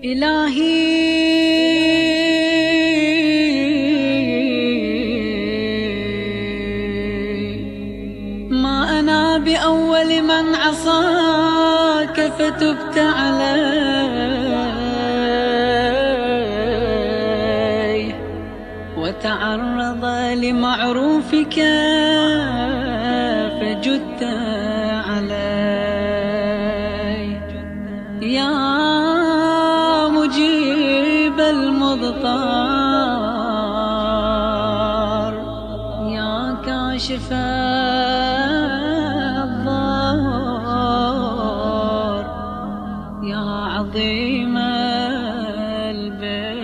إلهي ما أنا بأول من عصاك فتبت علي وتعرض لمعروفك فجدت علي يا مجيب المضطر يا كاشف الضار يا عظيم البر.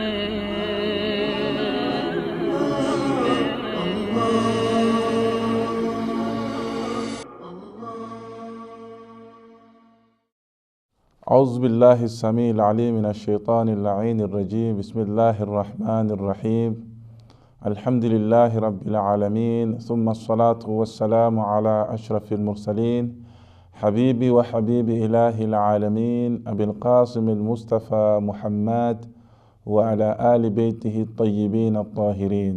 أعوذ بالله السميع العليم من الشيطان اللعين الرجيم. بسم الله الرحمن الرحيم. الحمد لله رب العالمين، ثم الصلاة والسلام على أشرف المرسلين حبيبي وحبيب إله العالمين أبي القاسم المصطفى محمد وعلى آل بيته الطيبين الطاهرين.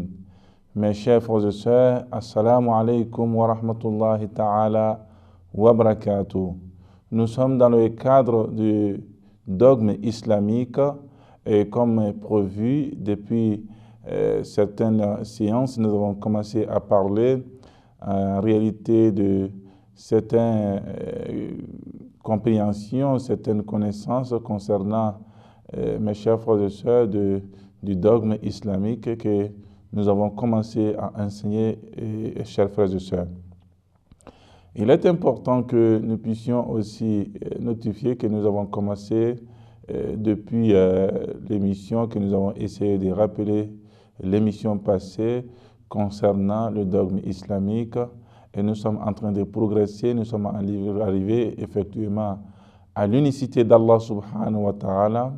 Mes chers frères et sœurs, assalamu alaikum wa rahmatullahi ta'ala wa barakatuh. Nous sommes dans le cadre du dogme islamique et comme prévu depuis certaines séances, nous avons commencé à parler en réalité de certaines compréhensions, certaines connaissances concernant mes chers frères et sœurs du dogme islamique que nous avons commencé à enseigner, chers frères et sœurs. Il est important que nous puissions aussi notifier que nous avons commencé depuis l'émission que nous avons essayé de rappeler l'émission passée concernant le dogme islamique et nous sommes en train de progresser, nous sommes arrivés effectivement à l'unicité d'Allah subhanahu wa ta'ala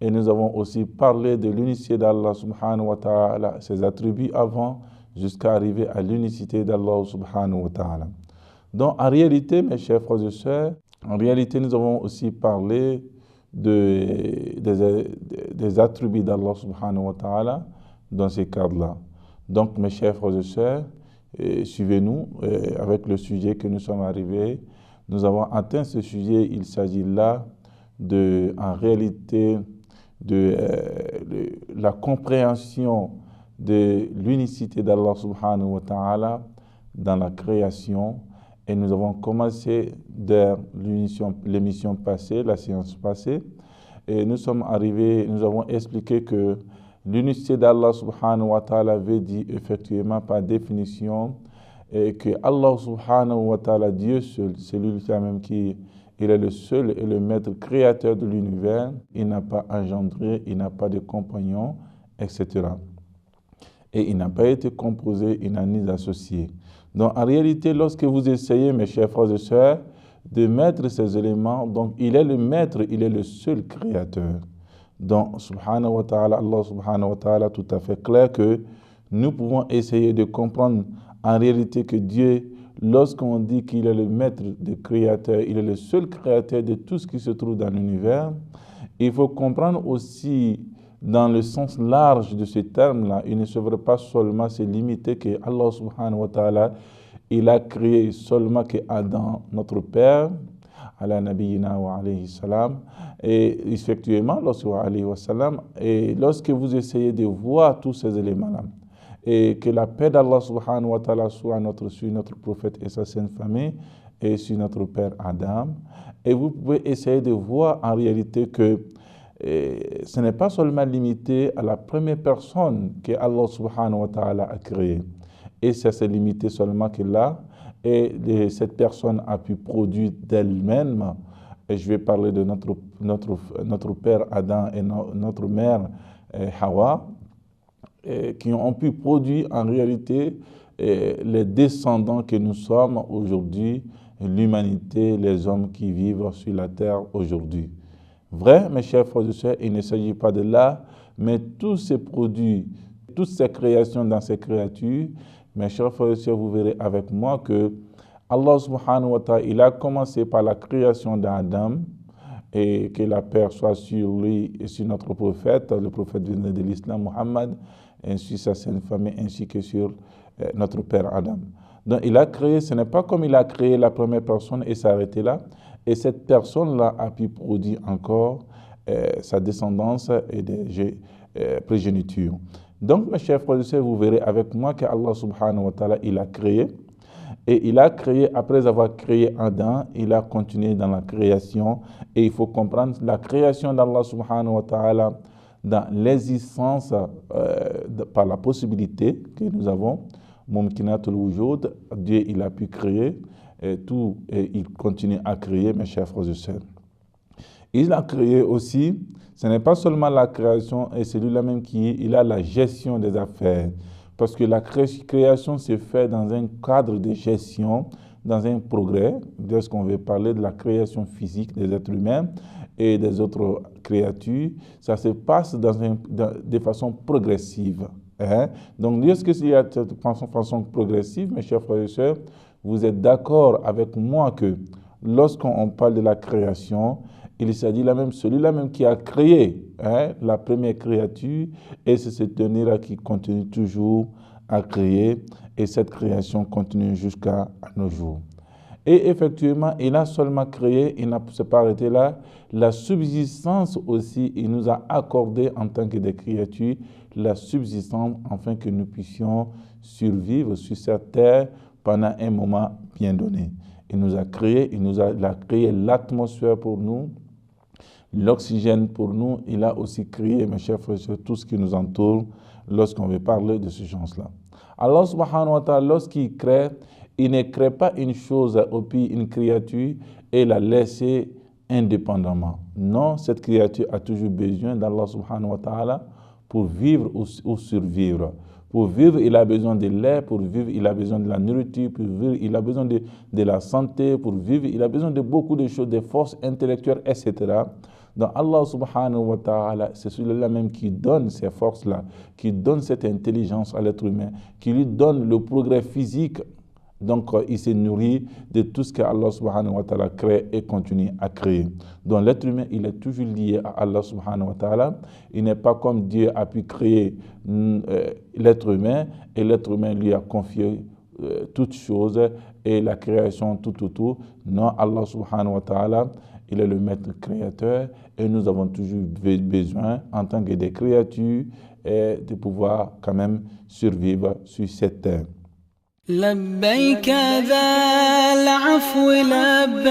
et nous avons aussi parlé de l'unicité d'Allah subhanahu wa ta'ala, ses attributs avant jusqu'à arriver à l'unicité d'Allah subhanahu wa ta'ala. Donc, en réalité, mes chers frères et sœurs, en réalité, nous avons aussi parlé des attributs d'Allah subhanahu wa ta'ala dans ces cadres-là. Donc, mes chers frères et sœurs, suivez-nous avec le sujet que nous sommes arrivés. Nous avons atteint ce sujet, il s'agit là en réalité de la compréhension de l'unicité d'Allah subhanahu wa ta'ala dans la création. Et nous avons commencé dès l'émission passée, la séance passée, et nous sommes arrivés, nous avons expliqué que l'unicité d'Allah subhanahu wa ta'ala veut dire effectivement par définition que Allah subhanahu wa ta'ala, Dieu seul, c'est lui même qui il est le seul et le maître créateur de l'univers, il n'a pas engendré, il n'a pas de compagnon, etc. Et il n'a pas été composé, il n'a ni associé. Donc, en réalité, lorsque vous essayez, mes chers frères et sœurs, de mettre ces éléments, donc il est le maître, il est le seul créateur. Donc, subhanahu wa ta'ala, Allah subhanahu wa ta'ala, tout à fait clair que nous pouvons essayer de comprendre en réalité que Dieu, lorsqu'on dit qu'il est le maître des créateurs, il est le seul créateur de tout ce qui se trouve dans l'univers, il faut comprendre aussi dans le sens large de ce terme-là, il ne serait pas seulement se limiter que Allah subhanahu wa ta'ala, il a créé seulement que Adam, notre père, ala nabiyina wa alayhi salam, et effectivement, lorsque vous essayez de voir tous ces éléments-là, et que la paix d'Allah subhanahu wa ta'ala soit sur notre prophète et sa sainte famille, et sur notre père Adam, et vous pouvez essayer de voir en réalité que ce n'est pas seulement limité à la première personne que Allah subhanahu wa ta'ala a créée. Et ça s'est limité seulement que là. Et cette personne a pu produire d'elle-même. Et je vais parler de notre père Adam et notre mère Hawa, qui ont pu produire en réalité les descendants que nous sommes aujourd'hui, l'humanité, les hommes qui vivent sur la terre aujourd'hui. Vrai, mes chers frères et sœurs, il ne s'agit pas de là, mais tous ces produits, toutes ces créations dans ces créatures, mes chers frères et sœurs, vous verrez avec moi que Allah subhanahu wa ta'ala, il a commencé par la création d'Adam, et que la paix soit sur lui et sur notre prophète, le prophète de l'islam, Muhammad, ainsi sa sainte famille, ainsi que sur notre père Adam. Donc il a créé, ce n'est pas comme il a créé la première personne et s'est arrêté là, et cette personne-là a pu produire encore sa descendance et des progénitures. Donc mes chers frères et sœurs, vous verrez avec moi que Allah subhanahu wa ta'ala, il a créé, et il a créé, après avoir créé Adam, il a continué dans la création, et il faut comprendre la création d'Allah subhanahu wa ta'ala dans l'existence par la possibilité que nous avons, Mumkinatul Wujud, Dieu il a pu créer tout et il continue à créer, mes chers frères et sœurs. Il a créé aussi, ce n'est pas seulement la création, et c'est lui-là même il a la gestion des affaires. Parce que la création se fait dans un cadre de gestion, dans un progrès, lorsqu'on veut parler de la création physique des êtres humains et des autres créatures, ça se passe de façon progressive. Donc, lorsqu'il y a de façon progressive, mes chers frères et sœurs, vous êtes d'accord avec moi que lorsqu'on parle de la création, il s'agit celui-là même qui a créé la première créature, et c'est cette donnée-là qui continue toujours à créer, et cette création continue jusqu'à nos jours. Et effectivement, il a seulement créé, il ne s'est pas arrêté là, la subsistance aussi, il nous a accordé en tant que des créatures, la subsistance afin que nous puissions survivre sur cette terre pendant un moment bien donné. Il nous a créé, il a créé l'atmosphère pour nous, l'oxygène pour nous, il a aussi créé, mes chers frères et sœurs, tout ce qui nous entoure lorsqu'on veut parler de ce genre-là. Allah subhanahu wa ta'ala, lorsqu'il crée, il ne crée pas une chose, une créature, et la laisser indépendamment. Non, cette créature a toujours besoin d'Allah subhanahu wa ta'ala pour vivre ou survivre. Pour vivre, il a besoin de l'air, pour vivre, il a besoin de la nourriture, pour vivre, il a besoin de la santé, pour vivre, il a besoin de beaucoup de choses, des forces intellectuelles, etc. Donc Allah subhanahu wa ta'ala, c'est celui-là même qui donne ces forces-là, qui donne cette intelligence à l'être humain, qui lui donne le progrès physique. Donc il se nourrit de tout ce que Allah subhanahu wa ta'ala crée et continue à créer. Donc l'être humain, il est toujours lié à Allah subhanahu wa ta'ala. Il n'est pas comme Dieu a pu créer l'être humain, et l'être humain lui a confié toutes choses et la création tout. Non, Allah subhanahu wa ta'ala, il est le maître créateur, et nous avons toujours besoin, en tant que des créatures, de pouvoir quand même survivre sur cette terre. لبيك ذا العفو لبيك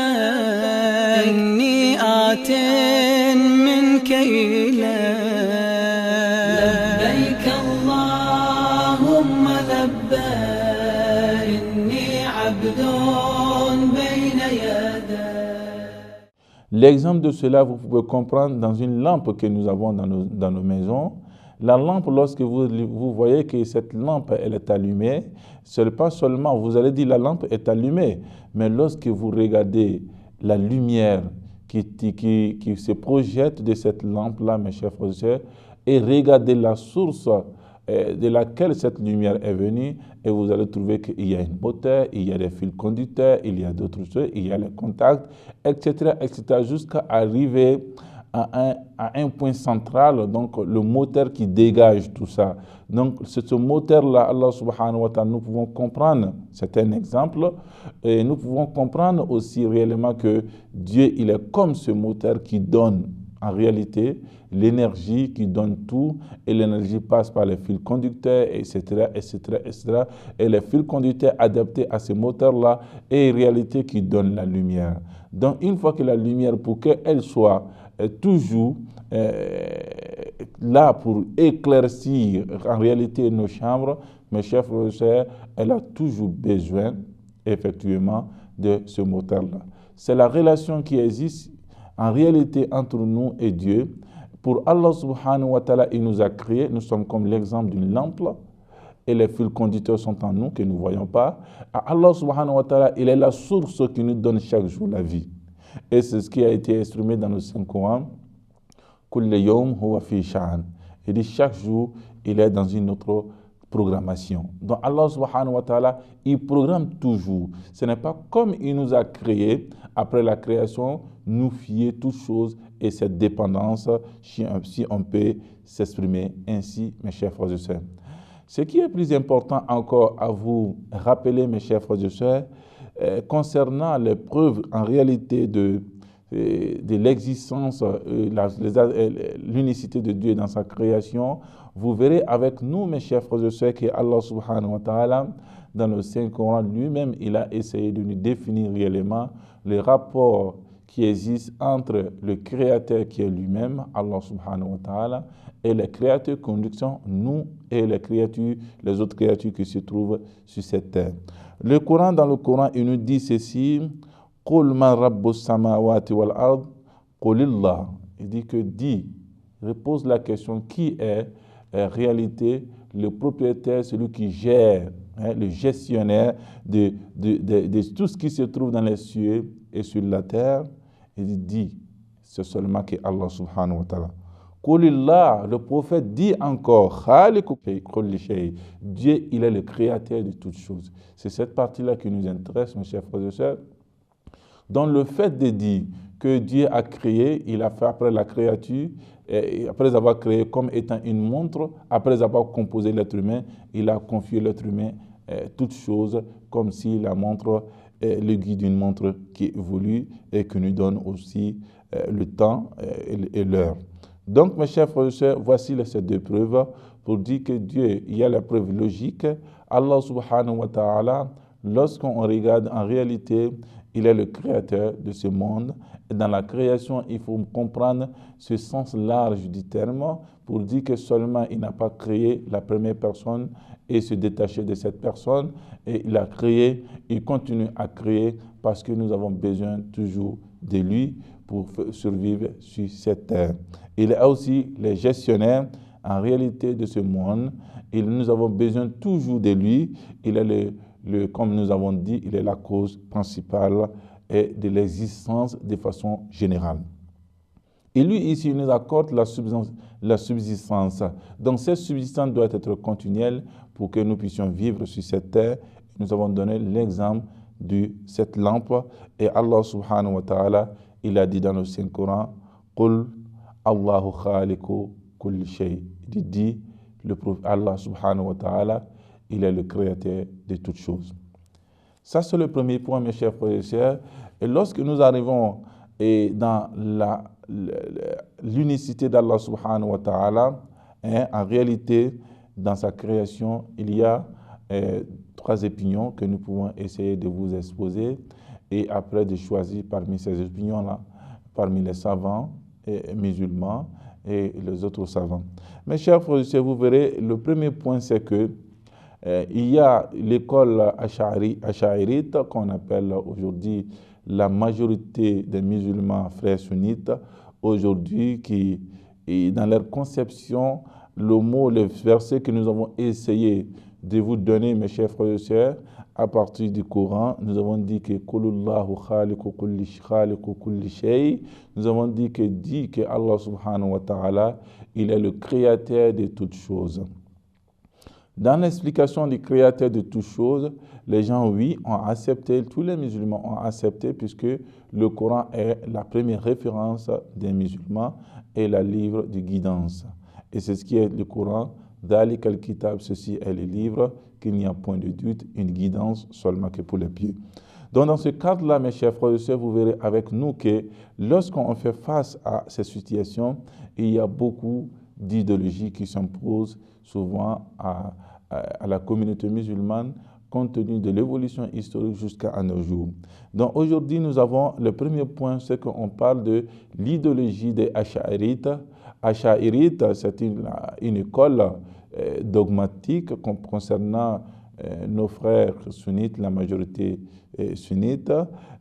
إني آت منك إليك لبيك اللهم لبيك إني عبد بين يديك. L'exemple de cela, vous pouvez comprendre dans une lampe que nous avons dans nos maisons. La lampe, lorsque vous voyez que cette lampe, elle est allumée, ce n'est pas seulement, vous allez dire la lampe est allumée, mais lorsque vous regardez la lumière qui se projette de cette lampe-là, mes chers frères et sœurs, et regardez la source de laquelle cette lumière est venue, et vous allez trouver qu'il y a un moteur, il y a des fils conducteurs, il y a d'autres choses, il y a les contacts, etc., jusqu'à arriver à un point central, donc le moteur qui dégage tout ça. Donc c'est ce moteur-là, Allah subhanahu wa ta'ala, nous pouvons comprendre, c'est un exemple, et nous pouvons comprendre aussi réellement que Dieu, il est comme ce moteur qui donne en réalité l'énergie, qui donne tout, et l'énergie passe par les fils conducteurs, etc., et les fils conducteurs adaptés à ce moteur-là, et en réalité qui donne la lumière. Donc une fois que la lumière, pour qu'elle soit toujours là pour éclaircir en réalité nos chambres, mes chers frères et sœurs, elle a toujours besoin effectivement de ce moteur-là. C'est la relation qui existe en réalité entre nous et Dieu. Pour Allah subhanahu wa ta'ala, il nous a créés, nous sommes comme l'exemple d'une lampe, et les fils conducteurs sont en nous que nous ne voyons pas. Allah subhanahu wa ta'ala, il est la source qui nous donne chaque jour la vie. Et c'est ce qui a été exprimé dans le Saint-Coran. Il dit chaque jour, il est dans une autre programmation. Donc Allah subhanahu wa ta'ala, il programme toujours. Ce n'est pas comme il nous a créés, après la création, nous fier toutes choses et cette dépendance, si on peut s'exprimer ainsi, mes chers frères et sœurs. Ce qui est plus important encore à vous rappeler, mes chers frères et sœurs, concernant les preuves en réalité de l'existence, l'unicité de Dieu dans sa création, vous verrez avec nous, mes chers frères et sœurs, que Allah subhanahu wa ta'ala, dans le Saint-Coran lui-même, il a essayé de nous définir réellement le rapport qui existe entre le Créateur qui est lui-même, Allah subhanahu wa ta'ala, et les créatures que nous sommes, nous et les autres créatures qui se trouvent sur cette terre. Dans le Coran, il nous dit ceci, Qul man rabbus samawati wal ard, qulillah. Il dit que repose la question, qui est en réalité le propriétaire, celui qui gère, le gestionnaire de tout ce qui se trouve dans les cieux et sur la terre. Il dit, c'est seulement que Allah subhanahu wa ta'ala. Qulillah, le prophète dit encore, Dieu, il est le créateur de toutes choses. C'est cette partie-là qui nous intéresse, mes chers frères et sœurs. Dans le fait de dire que Dieu a créé, il a fait après la créature, et après avoir créé comme étant une montre, après avoir composé l'être humain, il a confié l'être humain toutes choses, comme si la montre est le guide d'une montre qui évolue et qui nous donne aussi le temps et l'heure. Donc, mes chers frères et sœurs, voici ces deux preuves pour dire que Dieu, il y a la preuve logique. Allah subhanahu wa ta'ala, lorsqu'on regarde en réalité, il est le créateur de ce monde. Et dans la création, il faut comprendre ce sens large du terme pour dire que seulement il n'a pas créé la première personne et se détacher de cette personne. Et il a créé, il continue à créer parce que nous avons besoin toujours de lui pour survivre sur cette terre. Il est aussi le gestionnaire en réalité de ce monde. Et nous avons besoin toujours de lui. Il est comme nous avons dit, il est la cause principale de l'existence de façon générale. Et lui, ici, il nous accorde la subsistance. Donc, cette subsistance doit être continuelle pour que nous puissions vivre sur cette terre. Nous avons donné l'exemple de cette lampe. Et Allah subhanahu wa ta'ala, il a dit dans le Saint-Coran, « Qul Allahu khaliqu kulli shay » Il dit, Allah subhanahu wa ta'ala, il est le créateur de toutes choses. Ça, c'est le premier point, mes chers frères et sœurs. Et lorsque nous arrivons dans l'unicité d'Allah subhanahu wa ta'ala, en réalité, dans sa création, il y a trois opinions que nous pouvons essayer de vous exposer et après de choisir parmi ces opinions-là, parmi les savants et musulmans et les autres savants. Mes chers frères et sœurs, vous verrez, le premier point, c'est que il y a l'école ash'arite qu'on appelle aujourd'hui la majorité des musulmans frères sunnites aujourd'hui qui, dans leur conception, le verset que nous avons essayé de vous donner, mes chers frères et sœurs, à partir du Coran, nous avons dit que Qulullahu khaliqu kulli shay. Nous avons dit que Allah subhanahu wa ta'ala, il est le créateur de toutes choses. Dans l'explication du créateur de toutes choses, les gens, oui, ont accepté, tous les musulmans ont accepté, puisque le Coran est la première référence des musulmans et le livre de guidance. Et c'est ce qui est le Coran. Dalik al-Kitab, ceci est le livre, qu'il n'y a point de doute, une guidance seulement que pour les pieds. Donc, dans ce cadre-là, mes chers frères et sœurs, vous verrez avec nous que lorsqu'on fait face à ces situations, il y a beaucoup d'idéologies qui s'imposent souvent à la communauté musulmane compte tenu de l'évolution historique jusqu'à nos jours. Donc aujourd'hui, nous avons le premier point, c'est qu'on parle de l'idéologie des Ash'arites. Ash'arites, c'est une école dogmatique concernant nos frères sunnites, la majorité sunnite.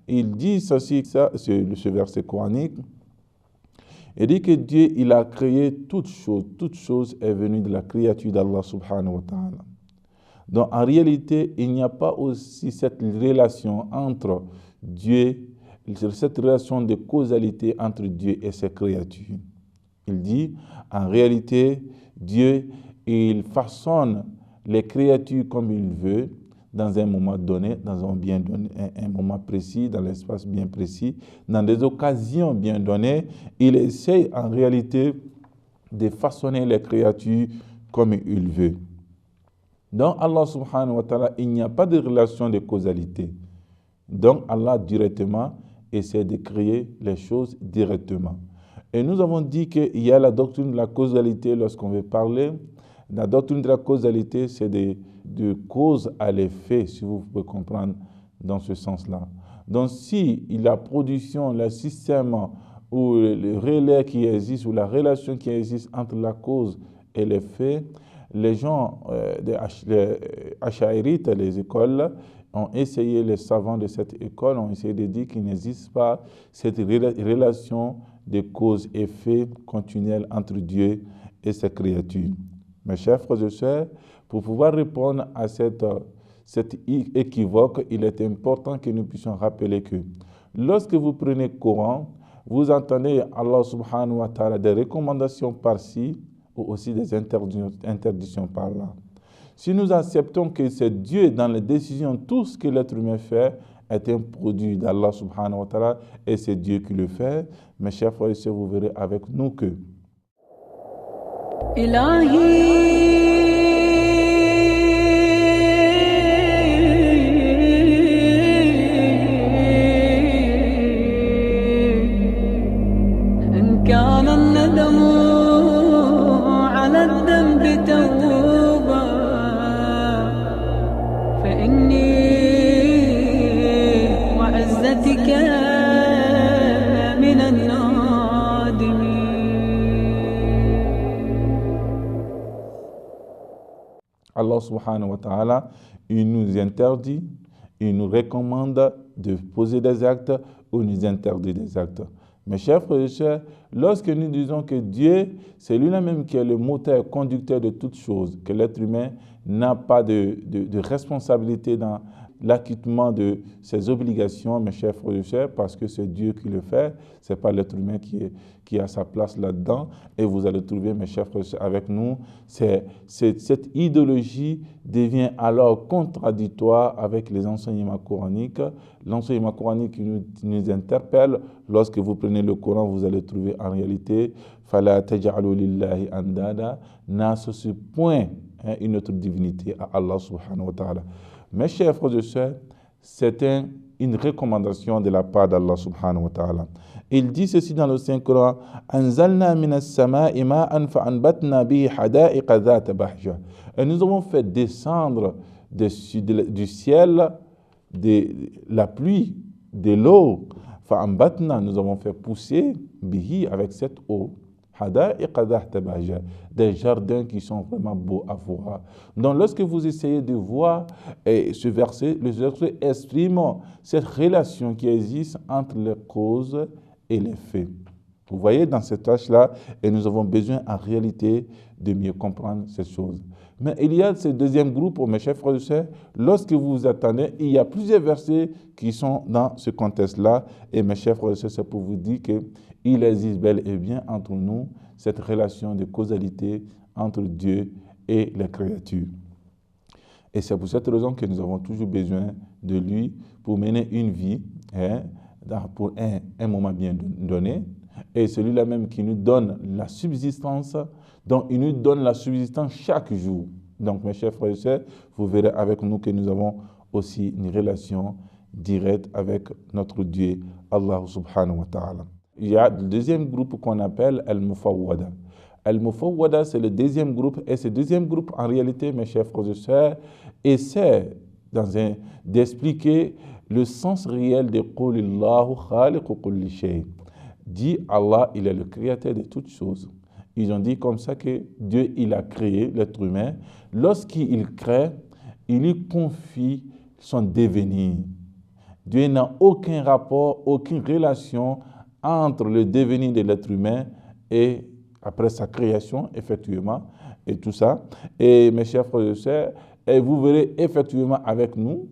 Il dit ceci, ce verset coranique. Il dit que Dieu, il a créé toutes choses. Toute chose est venue de la créature d'Allah subhanahu wa ta'ala. Donc, en réalité, il n'y a pas aussi cette relation entre Dieu, cette relation de causalité entre Dieu et ses créatures. Il dit, en réalité, Dieu, il façonne les créatures comme il veut, dans un moment donné, dans un moment précis, dans l'espace bien précis, dans des occasions bien données. Il essaie en réalité de façonner les créatures comme il veut. Donc Allah subhanahu wa ta'ala, il n'y a pas de relation de causalité. Donc Allah directement essaie de créer les choses directement. Et nous avons dit qu'il y a la doctrine de la causalité lorsqu'on veut parler. La doctrine de la causalité, c'est de cause à l'effet, si vous pouvez comprendre dans ce sens-là. Donc si la production, le système ou le relais qui existe ou la relation qui existe entre la cause et l'effet, les gens des Ash'arites, les écoles, ont essayé, les savants de cette école ont essayé de dire qu'il n'existe pas cette relation de cause-effet continuelle entre Dieu et ses créatures. Mes chers frères et sœurs, pour pouvoir répondre à cet équivoque, il est important que nous puissions rappeler que lorsque vous prenez le Coran, vous entendez Allah subhanahu wa ta'ala des recommandations par-ci ou aussi des interdictions par-là. Si nous acceptons que c'est Dieu dans les décisions, tout ce que l'être humain fait est un produit d'Allah subhanahu wa ta'ala et c'est Dieu qui le fait, mes chers frères et sœurs, vous verrez avec nous que Allah subhanahu wa ta'ala, il nous interdit, il nous recommande de poser des actes ou nous interdit des actes. Mes chers frères et sœurs, lorsque nous disons que Dieu, c'est lui-même qui est le moteur conducteur de toutes choses, que l'être humain n'a pas de responsabilité dans l'acquittement de ses obligations, mes chers frères et sœurs, parce que c'est Dieu qui le fait, ce n'est pas l'être humain qui a sa place là-dedans. Et vous allez trouver, mes chers frères et sœurs, avec nous, cette idéologie devient alors contradictoire avec les enseignements coraniques. L'enseignement coranique qui nous interpelle, lorsque vous prenez le Coran, vous allez trouver en réalité « Fala taj'alu lillahi andada » n'associe point une autre divinité à Allah subhanahu wa ta'ala. Mes chers frères et sœurs, c'est une recommandation de la part d'Allah subhanahu wa ta'ala. Il dit ceci dans le Saint-Coran, « Anzalna minas sama'i ma'an fa'anbatna bihi hada'iqa dhata bahja » Et nous avons fait descendre du ciel de la pluie, de l'eau. Fa'anbatna, nous avons fait pousser bihi avec cette eau. Des jardins qui sont vraiment beaux à voir. Donc lorsque vous essayez de voir ce verset, le verset exprime cette relation qui existe entre les causes et les faits. Vous voyez dans cette tâche-là, et nous avons besoin en réalité de mieux comprendre ces choses. Mais il y a ce deuxième groupe, mes chers frères et sœurs, lorsque vous vous attendez, il y a plusieurs versets qui sont dans ce contexte-là. Et mes chers frères et sœurs, c'est pour vous dire qu'il existe bel et bien entre nous cette relation de causalité entre Dieu et les créatures. Et c'est pour cette raison que nous avons toujours besoin de lui pour mener une vie, pour un moment bien donné. Et celui-là même qui nous donne la subsistance, donc il nous donne la subsistance chaque jour. Donc mes chers frères et sœurs, vous verrez avec nous que nous avons aussi une relation directe avec notre Dieu, Allah subhanahu wa ta'ala. Il y a le deuxième groupe qu'on appelle Al-Mufawwada. Al-Mufawwada, c'est le deuxième groupe. Et ce deuxième groupe, en réalité, mes chers frères et sœurs, essaie d'expliquer le sens réel de « Qulillahu khaliqu kulli shay ». Dit Allah, il est le créateur de toutes choses. Ils ont dit comme ça que Dieu, il a créé l'être humain. Lorsqu'il crée, il lui confie son devenir. Dieu n'a aucun rapport, aucune relation entre le devenir de l'être humain et après sa création, effectivement, et tout ça. Et mes chers frères et sœurs, et vous verrez effectivement avec nous,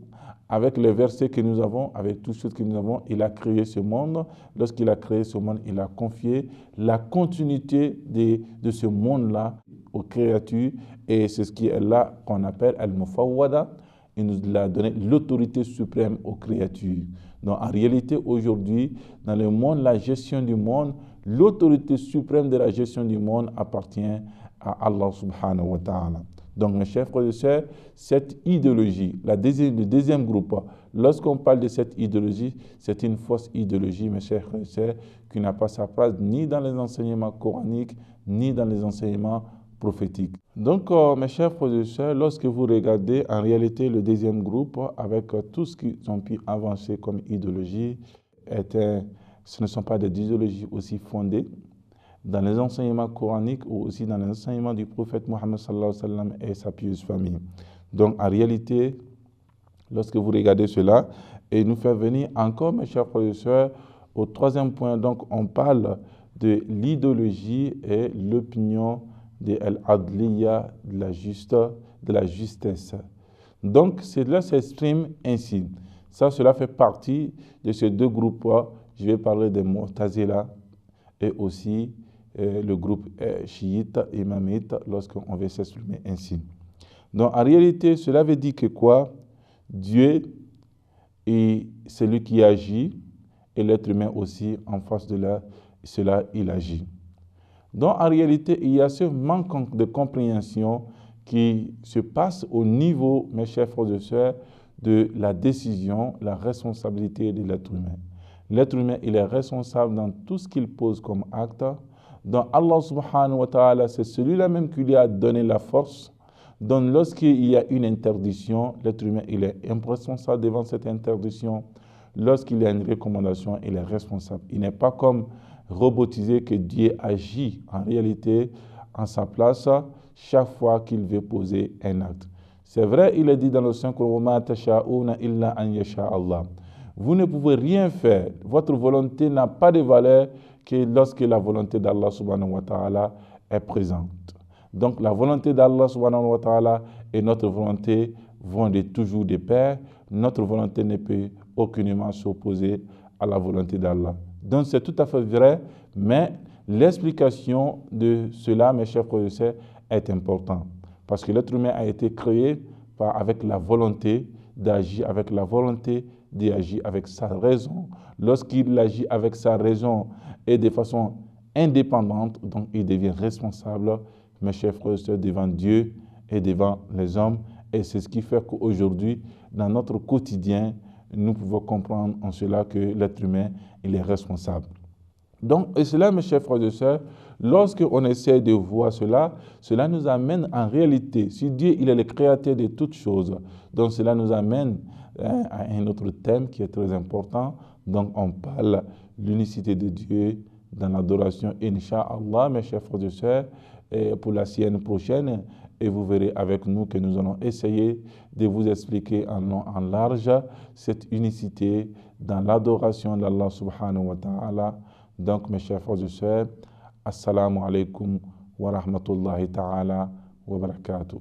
avec les versets que nous avons, avec tout ce que nous avons, il a créé ce monde. Lorsqu'il a créé ce monde, il a confié la continuité de ce monde-là aux créatures, et c'est ce qui est là qu'on appelle Al-Mufawwada. Il nous a donné l'autorité suprême aux créatures. Donc en réalité, aujourd'hui, dans le monde, la gestion du monde, l'autorité suprême de la gestion du monde appartient à Allah subhanahu wa ta'ala. Donc mes chers frères et sœurs, cette idéologie, le deuxième groupe, lorsqu'on parle de cette idéologie, c'est une fausse idéologie, mes chers frères et sœurs, qui n'a pas sa place ni dans les enseignements coraniques, ni dans les enseignements prophétiques. Donc, mes chers frères et sœurs, lorsque vous regardez en réalité le deuxième groupe, avec tout ce qu'ils ont pu avancer comme idéologie, ce ne sont pas des idéologies aussi fondées dans les enseignements coraniques ou aussi dans les enseignements du prophète Mohammed sallallahu alayhi wa sallam et sa pieuse famille. Donc, en réalité, lorsque vous regardez cela, et nous fait venir encore, mes chers frères et sœurs, au troisième point, donc on parle de l'idéologie et l'opinion de al-adliya, de la justesse. Donc, cela s'exprime ainsi. Cela fait partie de ces deux groupes. Je vais parler des Mu'tazila et aussi le groupe chiite, imamite, lorsqu'on veut s'exprimer ainsi. Donc, en réalité, cela veut dire que quoi? Dieu est celui qui agit et l'être humain aussi, en face de cela, il agit. Donc, en réalité, il y a ce manque de compréhension qui se passe au niveau, mes chers frères et sœurs, de la décision, la responsabilité de l'être humain. L'être humain, il est responsable dans tout ce qu'il pose comme acte. Donc, Allah subhanahu wa ta'ala, c'est celui-là même qui lui a donné la force. Donc, lorsqu'il y a une interdiction, l'être humain, il est responsable devant cette interdiction. Lorsqu'il y a une recommandation, il est responsable. Il n'est pas comme robotisé que Dieu agit en réalité en sa place chaque fois qu'il veut poser un acte. C'est vrai, il est dit dans le Saint-Coran, vous ne pouvez rien faire. Votre volonté n'a pas de valeur que lorsque la volonté d'Allah subhanahu wa ta'ala est présente. Donc la volonté d'Allah subhanahu wa ta'ala et notre volonté vont de toujours de pair. Notre volonté ne peut aucunement s'opposer à la volonté d'Allah. Donc c'est tout à fait vrai, mais l'explication de cela, mes chers frères et sœurs, est importante. Parce que l'être humain a été créé avec la volonté d'agir, avec la volonté d'agir avec sa raison. Lorsqu'il agit avec sa raison et de façon indépendante, donc il devient responsable, mes chers frères et sœurs, devant Dieu et devant les hommes. Et c'est ce qui fait qu'aujourd'hui, dans notre quotidien, nous pouvons comprendre en cela que l'être humain, il est responsable. Donc, et cela, mes chers frères et sœurs, lorsqu'on essaie de voir cela, cela nous amène en réalité, si Dieu il est le créateur de toutes choses, donc cela nous amène à un autre thème qui est très important. Donc, on parle de l'unicité de Dieu dans l'adoration, Inch'Allah, mes chers frères et sœurs, et pour la sienne prochaine. Et vous verrez avec nous que nous allons essayer de vous expliquer en long, en large cette unicité dans l'adoration d'Allah subhanahu wa ta'ala. Donc, mes chers frères et sœurs, assalamu alaikum wa rahmatullahi ta'ala wa barakatuh.